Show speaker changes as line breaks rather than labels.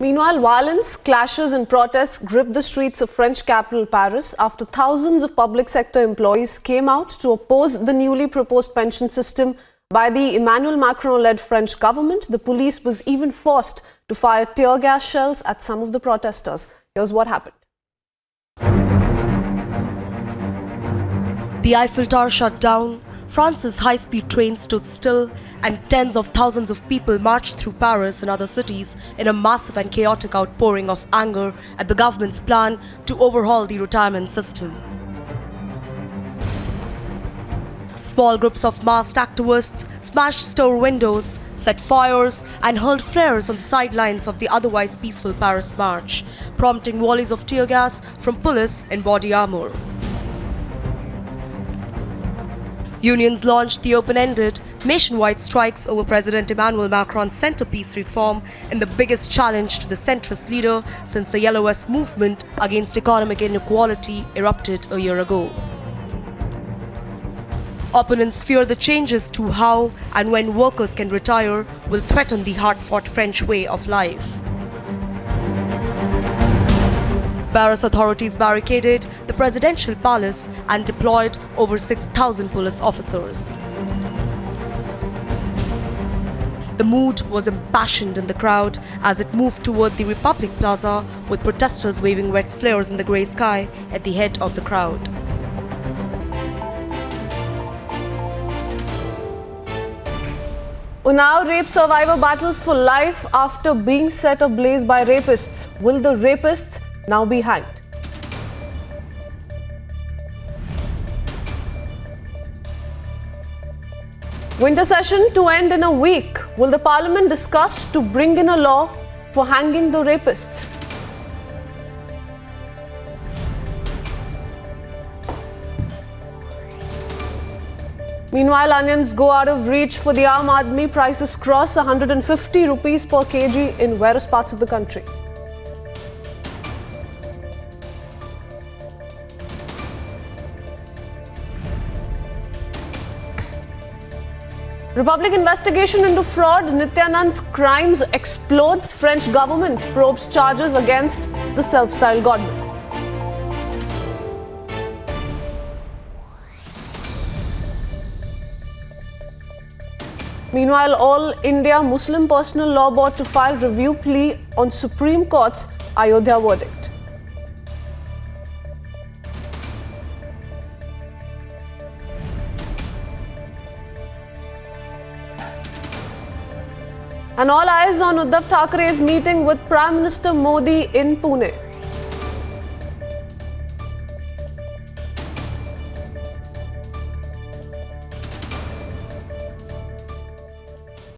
Meanwhile, violence, clashes and protests gripped the streets of French capital Paris after thousands of public sector employees came out to oppose the newly proposed pension system by the Emmanuel Macron-led French government. The police was even forced to fire tear gas shells at some of the protesters. Here's what happened.
The Eiffel Tower shut down, France's high-speed train stood still, and tens of thousands of people marched through Paris and other cities in a massive and chaotic outpouring of anger at the government's plan to overhaul the retirement system. Small groups of masked activists smashed store windows, set fires and hurled flares on the sidelines of the otherwise peaceful Paris march, prompting volleys of tear gas from police in body armor. Unions launched the open-ended, nationwide strikes over President Emmanuel Macron's centerpiece reform in the biggest challenge to the centrist leader since the Yellow Vest movement against economic inequality erupted a year ago. Opponents fear the changes to how and when workers can retire will threaten the hard-fought French way of life. Paris authorities barricaded the presidential palace and deployed over 6,000 police officers. The mood was impassioned in the crowd as it moved toward the Republic Plaza, with protesters waving red flares in the grey sky at the head of the crowd.
Unnao rape survivor battles for life after being set ablaze by rapists. Will the rapists now be hanged? Winter session to end in a week. Will the parliament discuss to bring in a law for hanging the rapists? Meanwhile, onions go out of reach for the Aam Aadmi. Prices cross 150 rupees per kg in various parts of the country. Republic investigation into fraud. Nityanand's crimes explodes. French government probes charges against the self-styled godman. Meanwhile, All India Muslim Personal Law Board to file review plea on Supreme Court's Ayodhya verdict. And all eyes on Uddhav Thackeray's meeting with Prime Minister Modi in Pune.